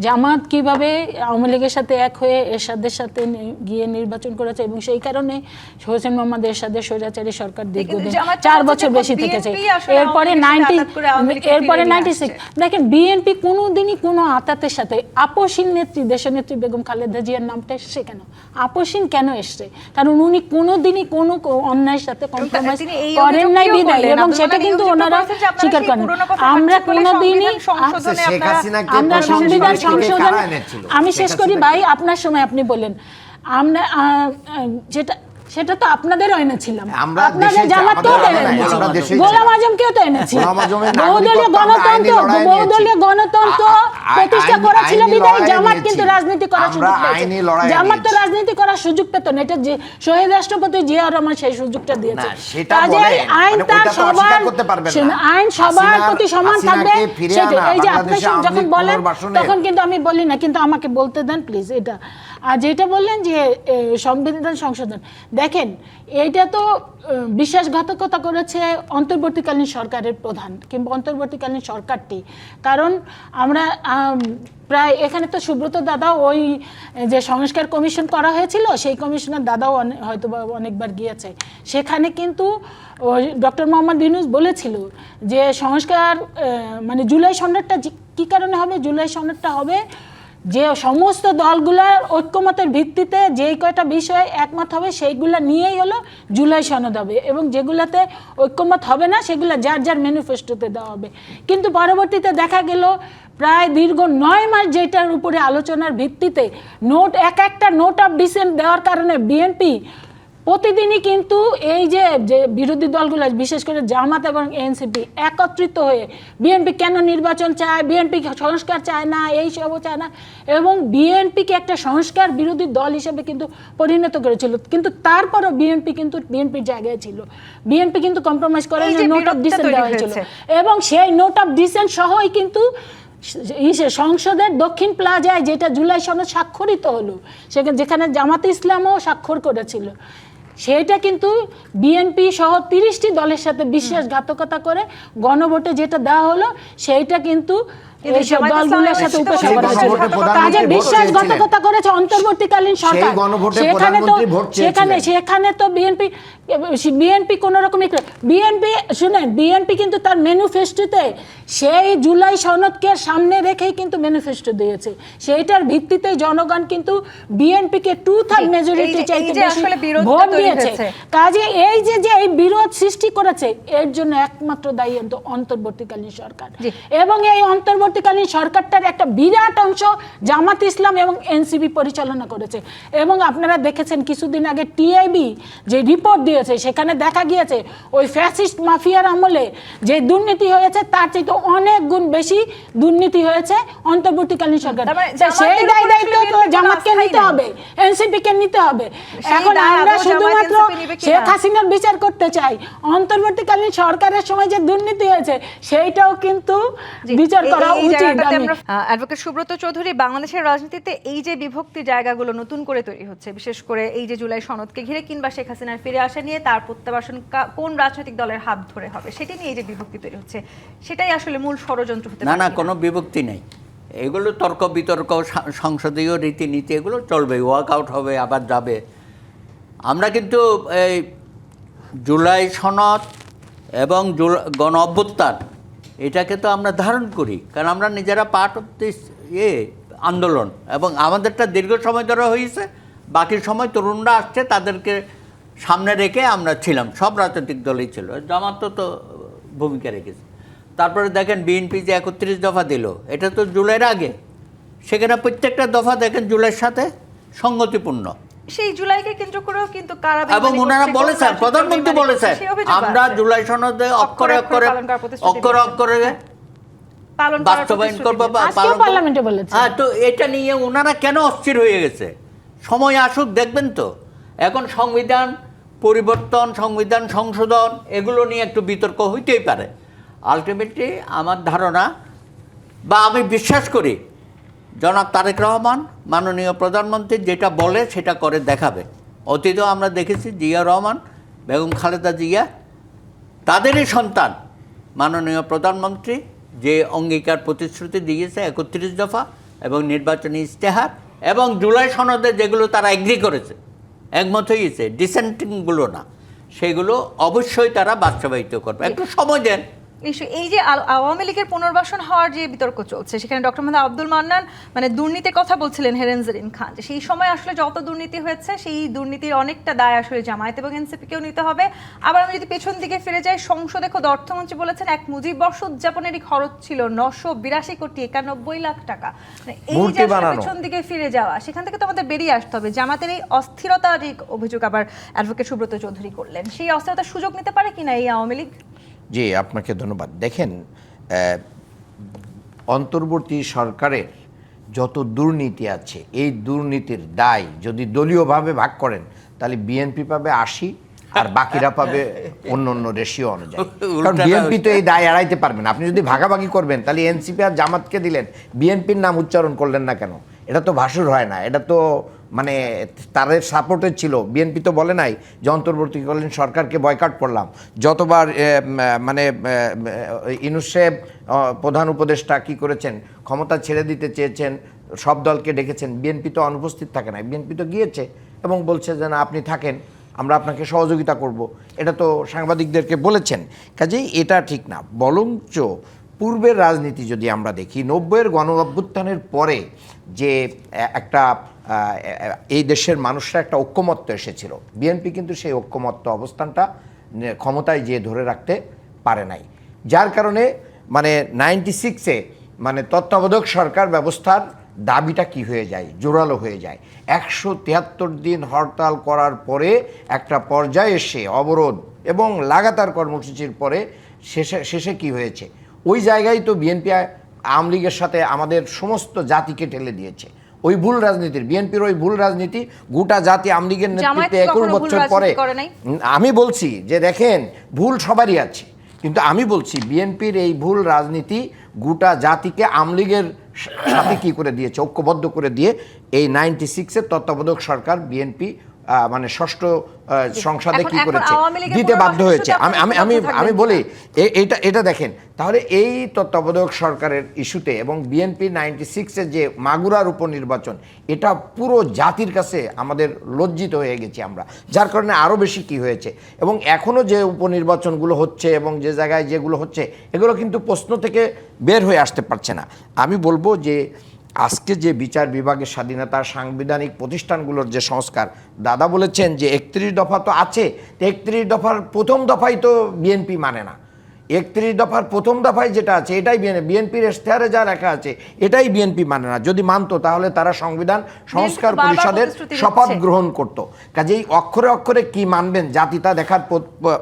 জামাত কিভাবে আওয়ামী লীগের সাথে এক হয়ে এরশাদের সাথে গিয়ে নির্বাচন করেছে এবং সেই কারণে হোসেন মোহাম্মদ এরশাদের স্বৈরাচারী সরকার দীর্ঘদিন 4 বছর বেশি থেকেছে। এরপরে 96 দেখেন বিএনপি কোনোদিনই কোনো আতাতের সাথে আপসীন নেত্রী দেশনেত্রী বেগম খালেদা জিয়ার নামটা এসছে কেন? আপসীন কেন এসছে? কারণ উনি কোনোদিনই কোনো অন্যায়ের সাথে কম্প্রোমাইজ করেন নাই বিদায়, এবং সেটা কিন্তু ওনারা স্বীকার করেন। আমরা কোনোদিনই আমরা সংবিধান সংশোধন, আমি শেষ করি ভাই, আপনার সময় আপনি বলেন, আমরা সেটা তো আপনাদের এনেছিলাম, আপনাদের জামাতকেও তো এনেছিলাম, গোলাম আজমকেও তো এনেছিলাম। বহুদলীয় গণতন্ত্র প্রতিষ্ঠা করেছিল বিদায় জামাত কিন্তু রাজনীতি করার সুযোগ পেয়েছে। জামাত তো রাজনীতি করার সুযোগ পেত না, এটা যে শহীদ রাষ্ট্রপতি জিয়াউর রহমান সেই সুযোগটা দিয়েছে। কাজেই আইন তার সবার, আইন সবার প্রতি সমান থাকবে। সেটা এই যে আপনি যখন বলেন তখন কিন্তু আমি বলি না, কিন্তু আমাকে বলতে দেন প্লিজ। এটা আর যেটা বললেন যে সংবিধান সংশোধন, দেখেন এইটা তো বিশ্বাসঘাতকতা করেছে অন্তর্বর্তীকালীন সরকারের প্রধান কিংবা অন্তর্বর্তীকালীন সরকারটি। কারণ আমরা প্রায় এখানে তো সুব্রত দাদাও ওই যে সংস্কার কমিশন করা হয়েছিল সেই কমিশনের দাদাও হয়তো অনেকবার গিয়েছে। সেখানে কিন্তু ডক্টর মোহাম্মদ ইউনূস বলেছিল যে সংস্কার মানে জুলাই সনদটা কী কারণে হবে, জুলাই সনদটা হবে যে সমস্ত দলগুলোর ঐক্যমতের ভিত্তিতে যেই কয়টা বিষয় একমত হবে সেইগুলো নিয়েই হলো জুলাই সনদ হবে, এবং যেগুলোতে ঐক্যমত হবে না সেগুলো যার যার ম্যানিফেস্টোতে দেওয়া হবে। কিন্তু পরবর্তীতে দেখা গেল প্রায় দীর্ঘ 9 মাস যেটার উপরে আলোচনার ভিত্তিতে নোট একটা নোট অফ ডিসেন্ট দেওয়ার কারণে বিএনপি প্রতিদিনই কিন্তু এই যে বিরোধী দলগুলো বিশেষ করে জামাত এবং এনসিপি একত্রিত হয়ে বিএনপি কেন নির্বাচন চায়, বিএনপি সংস্কার চায় না, এই সবও চায় না, এবং বিএনপিকে একটা সংস্কার বিরোধী দল হিসেবে কিন্তু পরিণত করেছিল। কিন্তু তারপরও বিএনপি কিন্তু বিএনপির জায়গায় ছিল, বিএনপি কিন্তু কম্প্রোমাইজ করে নোট অফ ডিসেন্ট দেওয়া হয়েছিল, এবং সেই নোট অফ ডিসেন্ট সহই কিন্তু সংসদের দক্ষিণ প্লাজায় যেটা জুলাই সনদ স্বাক্ষরিত হলো, যেখানে জামাতে ইসলামও স্বাক্ষর করেছিল, সেটা কিন্তু বিএনপি সহ 30টি দলের সাথে বিশ্বাসঘাতকতা করে গণভোটে যেটা দেওয়া হলো সেইটা কিন্তু এইসব দলগুলোর সাথে উপেক্ষা করা হয়েছিল। কাজে বিশ্বাসঘাতকতা করেছে অন্তর্বর্তীকালীন সরকার। সেখানে তো বিএনপি কোন রকম বিএনপি কিন্তু তার ম্যানিফেস্টোতে সেই জুলাই সনদকে সামনে রেখেই কিন্তু ম্যানিফেস্টো দিয়েছে, সেইটার ভিত্তিতে জনগণ কিন্তু বিএনপিকে 2/3 মেজরিটি চাইতে বেশি ভোট দিয়েছে। কাজে এই যে এই বিরোধ সৃষ্টি করেছে এর জন্য একমাত্র দায়ী অন্তর্বর্তীকালীন সরকার, এবং এই অন্তর্বর্তীকালীন সরকারটার একটা বিরাট অংশ জামাত ইসলাম এবং এনসিপি পরিচালনা করেছে। এবং আপনারা দেখেছেন কিছুদিন আগে টিআইবি যে রিপোর্ট দিয়েছে সেখানে দেখা গিয়েছে ওই ফ্যাসিস্ট মাফিয়ার আমলে যে দুর্নীতি হয়েছে তার চেয়ে অনেক গুণ বেশি দুর্নীতি হয়েছে অন্তর্বর্তীকালীন সরকার। সেই দায়িত্ব তো জামাতকে নিতে হবে, এনসিপিকে নিতে হবে। এখন আমরা শুধুমাত্র শেখ হাসিনার বিচার করতে চাই, অন্তর্বর্তীকালীন সরকারের সময় যে দুর্নীতি হয়েছে সেইটাও কিন্তু বিচার করা উচিত। অ্যাডভোকেট সুব্রত চৌধুরী, বাংলাদেশের রাজনীতিতে এই যে বিভক্তি জায়গাগুলো নতুন করে তৈরি হচ্ছে, বিশেষ করে এই যে জুলাই সনদকে ঘিরে কিংবা শেখ হাসিনার ফিরে আসা নিয়ে তার প্রত্যাবাসন কোন রাজনৈতিক দলের হাত ধরে হবে সেটা নিয়ে এই যে বিভক্তি তৈরি হচ্ছে, সেটাই আসলে মূল ষড়যন্ত্র হতে পারে। না, কোনো বিভক্তি নেই, এগুলো তর্ক বিতর্ক সংসদীয় রীতিনীতি এগুলো চলবে, ওয়ার্কআউট হবে, আবার যাবে। আমরা কিন্তু এই জুলাই সনদ এবং গণ অভ্যুত্থান এটাকে তো আমরা ধারণ করি, কারণ আমরা নিজেরা পার্ট অফ দিস আন্দোলন, এবং আমাদেরটা দীর্ঘ সময় ধরে হয়েছে, বাকি সময় তরুণরা আসছে তাদেরকে সামনে রেখে আমরা ছিলাম, সব রাজনৈতিক দলই ছিল, জামাত তো ভূমিকা রেখেছে। তারপরে দেখেন বিএনপি যে 31 দফা দিল, এটা তো জুলাইয়ের আগে, সেখানে প্রত্যেকটা দফা দেখেন জুলাইয়ের সাথে সঙ্গতিপূর্ণ। সেই জুলাইকে কেন্দ্র করেও কিন্তু এবং ওনারা বলেছেন, প্রধানমন্ত্রী বলেছেন আমরা জুলাই সনদে অক্ষরে অক্ষরে বাস্তবায়ন করবো। হ্যাঁ, তো এটা নিয়ে ওনারা কেন অস্থির হয়ে গেছে? সময় আসুক, দেখবেন তো। এখন সংবিধান পরিবর্তন, সংবিধান সংশোধন এগুলো নিয়ে একটু বিতর্ক হইতেই পারে। আলটিমেটলি আমার ধারণা বা আমি বিশ্বাস করি জনাব তারেক রহমান মাননীয় প্রধানমন্ত্রী যেটা বলে সেটা করে দেখাবে। অতীতেও আমরা দেখেছি জিয়া রহমান, বেগম খালেদা জিয়া তাদেরই সন্তান মাননীয় প্রধানমন্ত্রী যে অঙ্গীকার প্রতিশ্রুতি দিয়েছে ৩১ দফা এবং নির্বাচনী ইশতেহার এবং জুলাই সনদে যেগুলো তারা এগ্রি করেছে, একমত হয়েছে, ডিসেন্টিংগুলো না, সেগুলো অবশ্যই তারা বাস্তবায়িত করবে। একটু সময় দেন। নিশ্চয়ই। এই যে আওয়ামী লীগের পুনর্বাসন হওয়ার যে বিতর্ক চলছে, সেখানে ডক্টর মোহাম্মদ আব্দুল মান্নান মানে দুর্নীতির কথা বলছিলেন হেরেন জেরিন খান, যে সেই সময় আসলে যত দুর্নীতি হয়েছে সেই দুর্নীতির অনেকটা দায় আসলে জামায়াত এবং এনসিপিকেও নিতে হবে। আবার আমি যদি পেছন দিকে ফিরে যাই, সংসদে খোদ অর্থমন্ত্রী বলেছেন এক মুজিব বর্ষ উদযাপনেরই খরচ ছিল ৯৮২ কোটি ৯১ লাখ টাকা। এই যে পেছন দিকে ফিরে যাওয়া, সেখান থেকে তো আমাদের বেরিয়ে আসতে হবে। জামাতের এই অস্থিরতার অভিযোগ আবার অ্যাডভোকেট সুব্রত চৌধুরী করলেন, সেই অস্থিরতার সুযোগ নিতে পারে কিনা এই আওয়ামী লীগ? জি, আপনাকে ধন্যবাদ। দেখেন, অন্তর্বর্তী সরকারের যত দুর্নীতি আছে, এই দুর্নীতির দায় যদি দলীয়ভাবে ভাগ করেন তাহলে বিএনপি পাবে ৮০ আর বাকিরা পাবে অন্য অন্য রেশিও অনুযায়ী। কারণ বিএনপি তো এই দায় এড়াইতে পারবে না। আপনি যদি ভাগাভাগি করবেন তাহলে এনসিপি আর জামাতকে দিলেন, বিএনপির নাম উচ্চারণ করলেন না কেন? এটা তো ভাসুর হয় না, এটা তো মানে তাদের সাপোর্টের ছিল। বিএনপি তো বলে নাই যে অন্তর্বর্তীকালীন সরকারকে বয়কট করলাম। যতবার মানে ইউনূস সাহেব প্রধান উপদেষ্টা কি করেছেন, ক্ষমতা ছেড়ে দিতে চেয়েছেন, সব দলকে ডেকেছেন, বিএনপি তো অনুপস্থিত থাকে না। বিএনপি তো গিয়েছে এবং বলছে যে না, আপনি থাকেন, আমরা আপনাকে সহযোগিতা করব। এটা তো সাংবাদিকদেরকে বলেছেন। কাজেই এটা ঠিক না। বরঞ্চ পূর্বের রাজনীতি যদি আমরা দেখি, ৯০-এর গণ অভ্যুত্থানের পরে যে একটা এই দেশের মানুষরা একটা ঐক্যমত্য এসেছিল, বিএনপি কিন্তু সেই ঐক্যমত্য অবস্থানটা ক্ষমতায় যেয়ে ধরে রাখতে পারে নাই। যার কারণে মানে 96-এ মানে তত্ত্বাবধায়ক সরকার ব্যবস্থার দাবিটা কি হয়ে যায়, জোরালো হয়ে যায়। ১৭৩ দিন হরতাল করার পরে একটা পর্যায়ে এসে অবরোধ এবং লাগাতার কর্মসূচির পরে শেষে কি হয়েছে, ওই জায়গায় তো বিএনপি আওয়ামী লীগের সাথে আমাদের সমস্ত জাতিকে ঠেলে দিয়েছে। ওই ভুল রাজনীতির, বিএনপির ওই ভুল রাজনীতি গোটা জাতি আওয়ামী লীগের নেতৃত্বে ২১ বছর পরে। আমি বলছি যে দেখেন, ভুল সবারই আছে, কিন্তু আমি বলছি বিএনপির এই ভুল রাজনীতি গোটা জাতিকে আওয়ামী লীগের সাথে কি করে দিয়েছে, ঐক্যবদ্ধ করে দিয়ে এই 96-এর তত্ত্বাবধায়ক সরকার বিএনপি মানে ষষ্ঠ সংসদে কি করেছে, দিতে বাধ্য হয়েছে। আমি বলি এটা দেখেন, তাহলে এই তত্ত্বাবধায়ক সরকারের ইস্যুতে এবং বিএনপি 96-এর যে মাগুরার উপনির্বাচন, এটা পুরো জাতির কাছে আমাদের লজ্জিত হয়ে গেছি আমরা। যার কারণে আরও বেশি কি হয়েছে, এবং এখনও যে উপনির্বাচনগুলো হচ্ছে এবং যে জায়গায় যেগুলো হচ্ছে, এগুলো কিন্তু প্রশ্ন থেকে বের হয়ে আসতে পারছে না। আমি বলবো যে আজকে যে বিচার বিভাগের স্বাধীনতা, সাংবিধানিক প্রতিষ্ঠানগুলোর যে সংস্কার, দাদা বলেছেন যে ৩১ দফা তো আছে, ৩১ দফার প্রথম দফাই তো বিএনপি মানে না। ৩১ দফার প্রথম দফায় যেটা আছে এটাই বিএনপির ইশতেহারে যা লেখা আছে এটাই বিএনপি মানে না। যদি মানতো তাহলে তারা সংবিধান সংস্কার পরিষদের শপথ গ্রহণ করত। কাজেই অক্ষরে অক্ষরে কি মানবেন জাতি তা দেখার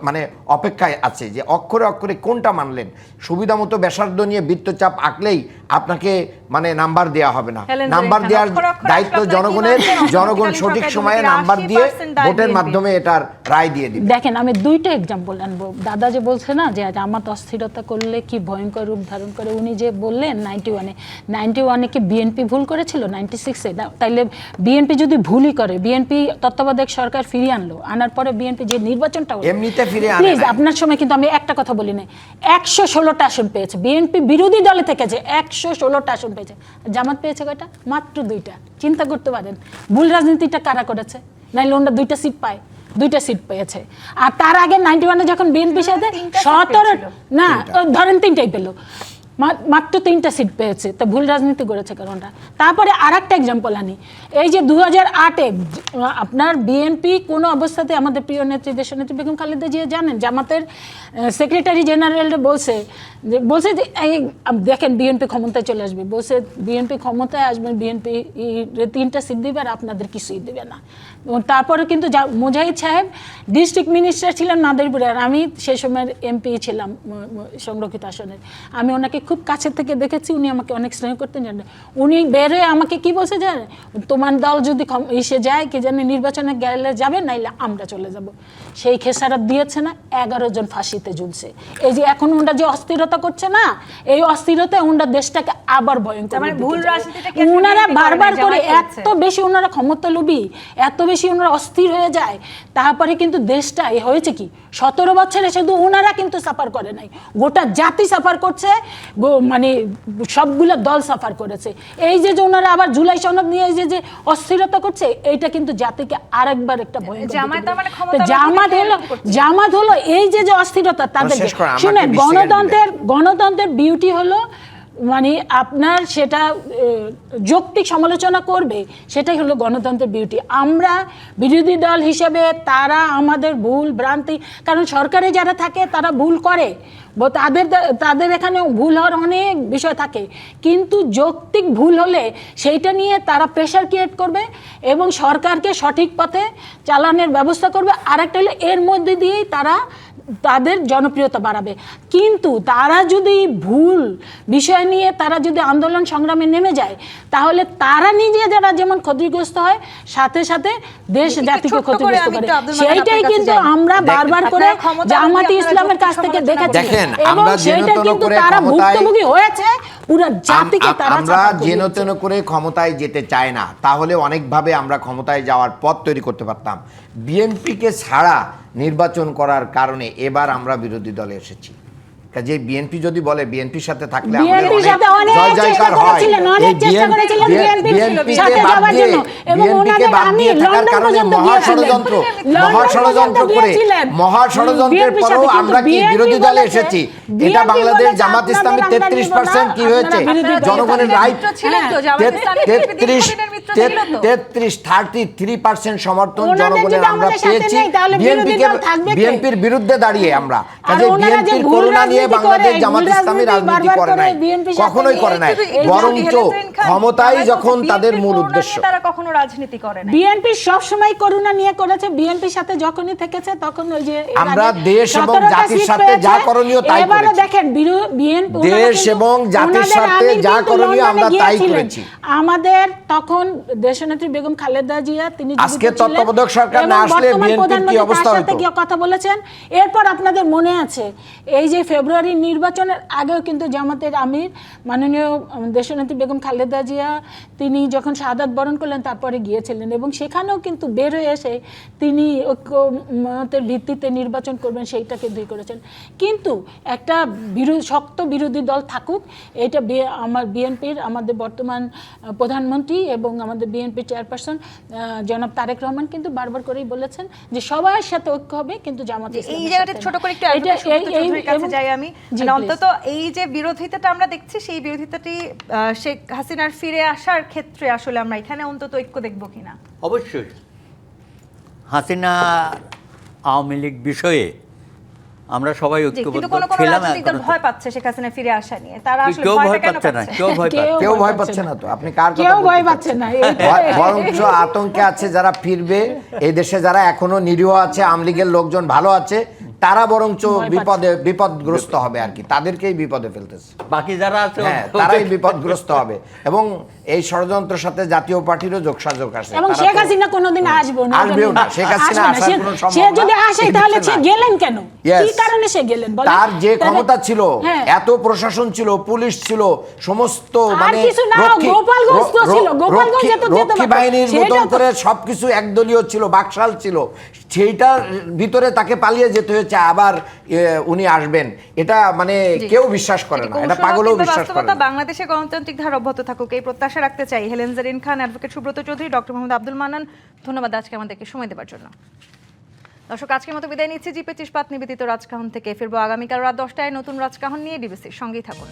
মানে অপেক্ষায় আছে, যে অক্ষরে অক্ষরে কোনটা মানলেন। সুবিধা মতো ব্যাসার্ধ নিয়ে বৃত্তচাপ আঁকলেই আপনাকে মানে নাম্বার দেওয়া হবে না। নাম্বার দেওয়ার দায়িত্ব জনগণের। জনগণ সঠিক সময়ে নাম্বার দিয়ে ভোটের মাধ্যমে এটার রায় দিয়ে দিবে। দেখেন, আমি দুইটা এক্সাম্পল আনবো। দাদা যে বলছে না যে জামাত অস্থিরতা করলে কি ভয়ঙ্কর রূপ ধারণ করে, উনি যে বললেন 91-এ কি বিএনপি ভুল করেছিল 96-এ? তাইলে বিএনপি যদি ভুলই করে, বিএনপি তত্ত্বাবধায়ক সরকার ফিরিয়ে আনলো, আনার পরে বিএনপি যে নির্বাচনটা এমনিতে ফিরে আনে, প্লিজ আপনার সময় কিন্তু আমি একটা কথা বলি না, ১১৬টা আসন পেয়েছে বিএনপি, বিরোধী দলে থেকে যে ১১৬টা আসন পেয়েছে। জামাত পেয়েছে কয়টা? মাত্র 2টা। চিন্তা করতে পারেন ভুল রাজনীতিটা কারা করেছে? নাইলে ওনারা 2টা সিট পায়, 2টা সিট পেয়েছে। আর তার আগে 91-এ যখন বিএনপির সাথে 17 না ধরেন 3টাই পেল, মাত্র 3টা সিট পেয়েছে। তো ভুল রাজনীতি করেছে কারণটা। তারপরে আর একটা এক্সাম্পল আনি, এই যে 2008-এ আপনার বিএনপি কোনো অবস্থাতে, আমাদের প্রিয় নেত্রী দেশনেত্রী বেগম খালেদা জিয়া জানেন, জামাতের সেক্রেটারি জেনারেল বলছে যে এই দেখেন বিএনপি ক্ষমতায় চলে আসবে, বলছে বিএনপি ক্ষমতায় আসবে, বিএনপি 3টা সিট দিবে আর আপনাদের কিছুই দেবে না। তারপরে কিন্তু মুজাহিদ সাহেব ডিস্ট্রিক্ট মিনিস্টার ছিলেন মাদারীপুরে, আর আমি সেই সময়ের এমপি ছিলাম সংরক্ষিত আসনের। আমি ওনাকে খুব কাছে থেকে দেখেছি, উনি আমাকে অনেক স্নেহ করতেন জানেন। উনি বেরোয় আমাকে কি বলছে জানেন, তোমার দল যদি এসে যায় কি জানে নির্বাচনে গেলে যাবে, নাইলে আমরা চলে যাব। সেই খেসারত দিয়েছে না, 11 জন ফাঁসিতে ঝুলছে। এই যে এখন ওনারা যে অস্থিরতা করছে না, এই অস্থিরতায় ওনারা দেশটাকে আবার ভয়ঙ্কর মানে দিকে ভুল যাবে। রাজনীতিটাকে ওনারা বিরোধী বারবার করে করে জামায়াত করছে। এত বেশি ওনারা ক্ষমতালোভী, এত বেশি ওনারা অস্থির হয়ে যায়, তারপরে কিন্তু দেশটা হয়েছে কি 17 বছরে শুধু ওনারা কিন্তু সাফার করে নাই, গোটা জাতি সাফার করছে, মানে সবগুলো দল সাফার করেছে। এই যে ওনারা আবার জুলাই সনদ নিয়ে এই যে অস্থিরতা করছে, এইটা কিন্তু জাতিকে আরেকবার একটা ভয়ঙ্কর দিকে জামায়াত নিয়ে মানে যাবে। ক্ষমতা তো জামাত হলো এই যে অস্থিরতা তাদেরকে শেষ করো, আমাকে শুনে 20 সেকেন্ড গণতন্ত্রের বিউটি হলো মানে আপনার সেটা যৌক্তিক সমালোচনা করবে, সেটাই হলো গণতন্ত্রের বিউটি। আমরা বিরোধী দল হিসেবে তারা আমাদের ভুল ভ্রান্তি, কারণ সরকারে যারা থাকে তারা ভুল করে, তাদের এখানে ভুল হওয়ার অনেক বিষয় থাকে, কিন্তু যৌক্তিক ভুল হলে সেইটা নিয়ে তারা প্রেশার ক্রিয়েট করবে এবং সরকারকে সঠিক পথে চালানোর ব্যবস্থা করবে। আরেকটা হলো এর মধ্যে দিয়েই তারা তাদের জনপ্রিয়তা বাড়াবে। কিন্তু তারা যদি ভুল বিষয় নিয়ে তারা যদি আন্দোলন সংগ্রামে নেমে যায়, তাহলে তারা নিজে যারা যেমন ক্ষতিগ্রস্ত হয়, সাথে সাথে দেশ জাতিকে ক্ষতিগ্রস্ত করে। সেইটাই কিন্তু আমরা বারবার করে জামায়াতে ইসলামের কাছ থেকে দেখেছি এবং সেটা কিন্তু তারা ভুক্তভোগী হয়েছে, পুরো জাতিকে তারা আমরা যেন তেন করে ক্ষমতায় যেতে চাই না, তাহলে অনেকভাবে আমরা ক্ষমতায় যাওয়ার পথ তৈরি করতে পারতাম। বিএনপিকে ছাড়া নির্বাচন করার কারণে এবার আমরা বিরোধী দলে এসেছি। কাজে বিএনপি যদি বলে বিএনপির সাথে থাকলে আমাদের জয় জয়কার হয়, বিএনপিকে বাদ দিয়ে থাকার কারণে মহাষড়যন্ত্র করে মহাষড়যন্ত্রের পরেও আমরা কি বিরোধী দলে এসেছি। এটা বাংলাদেশ জামাত ইসলামী 33% কি হয়েছে জনগণের রাইট 33% সমর্থন জনগণের আমরা পেয়েছি বিএনপির বিরুদ্ধে দাঁড়িয়ে। আমরা কাজে বিএনপির করুণা নিয়ে বাংলাদেশ জামাত ইসলামী রাজনীতি করে নাই, কখনোই করে নাই, বরঞ্চ ক্ষমতাই যখন তাদের মূল উদ্দেশ্য। তারা কখনো রাজনীতি করে না। বিএনপি সব সময় করুণা নিয়ে করেছে, বিএনপির সাথে যখনই থেকেছে তখন ওই যে আমরা দেশ এবং জাতির সাথে যা করণীয় তাই করেছি। দেখেন বিএনপি দেশ এবং জাতির সাথে যা করণীয় আমরা তাই করেছি। আমাদের তখন দেশনেত্রী বেগম খালেদা জিয়া তিনি আজকে তত্ত্বাবধায়ক সরকার না আসলে বিএনপির কি অবস্থা হতো, কথা বলেছেন। এরপর আপনাদের মনে আছে এই যে ফেব্রুয়ারি নির্বাচনের আগেও কিন্তু জামাতের আমির মাননীয় দেশনেত্রী বেগম খালেদা জিয়া তিনি যখন শাহাদাত বরণ করলেন তারপরে গিয়েছিলেন এবং সেখানেও কিন্তু বের হয়ে এসে তিনি ঐক্যমতের ভিত্তিতে নির্বাচন করবেন সেইটাকে দুই করেছেন। কিন্তু একটা শক্ত বিরোধী দল থাকুক, এটা আমার বিএনপির আমাদের বর্তমান প্রধানমন্ত্রী এবং আমাদের বিএনপির চেয়ারপারসন জনাব তারেক রহমান কিন্তু বারবার করেই বলেছেন যে সবার সাথে ঐক্য হবে, কিন্তু জামাত এই জায়গাটা ছোট করে একটু চৌধুরীর কাছে যাই আমি, অন্তত এই যে বিরোধিতাটা আমরা দেখছি সেই বিরোধিতাটি শেখ হাসিনার ফিরে আসার ক্ষেত্রে আসলে আমরা এখানে অন্তত ঐক্য দেখবো কিনা। অবশ্যই হাসিনা আওয়ামী লীগ বিষয়ে আমরা সবাই ঐক্যবদ্ধ ছিলাম। ভয় পাচ্ছে শেখ হাসিনা ফিরে আসা নিয়ে, তারা আসলে কেউ ভয় পাচ্ছে না, কেউ ভয় পাচ্ছে না। তো আপনি কার কথা ভয় পাচ্ছে না? বরঞ্চ আতঙ্কে আছে যারা ফিরবে, এই দেশে যারা এখনো নিরীহ আছে, আওয়ামী লীগের লোকজন ভালো আছে, তারা বরঞ্চ বিপদগ্রস্ত হবে আর কি, তাদেরকেই বিপদে ফেলতেছে। বাকি যারা আছে তারাই বিপদগ্রস্ত হবে এবং এই ষড়যন্ত্রের সাথে জাতীয় পার্টিরও যোগসাযোগ আছে। এবং শেখ হাসিনা কোনোদিন আসবেও না। শেখ হাসিনা আসার কোনো সম্ভাবনা, সে যদি আসে তাহলে সে গেলেন কেন, কি কারণে সে গেলেন বলেন? তার যে ক্ষমতা ছিল, এত প্রশাসন ছিল, পুলিশ ছিল, সমস্ত মানে রক্ষী বাহিনীর মতন করে সবকিছু একদলীয় ছিল, বাকশাল ছিল, সেইটার ভিতরে তাকে পালিয়ে যেতে হয়েছে, আবার উনি আসবেন, এটা মানে কেউ বিশ্বাস করে না, এটা পাগলও বিশ্বাস করে না। বাংলাদেশে গণতান্ত্রিক ধারা অব্যাহত থাকুক এই প্রত্যাশা রাখতে চাই। হেলেন জারিন খান, অ্যাডভোকেট সুব্রত চৌধুরী, ডক্টর মোহাম্মদ আব্দুল মান্নান, ধন্যবাদ আজকে আমাদেরকে সময় দেওয়ার জন্য। দর্শক, আজকের মতো বিদায় নিচ্ছি জি25 নিবেদিত রাজকাহন থেকে। ফিরবো আগামীকাল রাত 10টায় নতুন রাজকাহন নিয়ে। ডিবিসির সঙ্গেই থাকুন।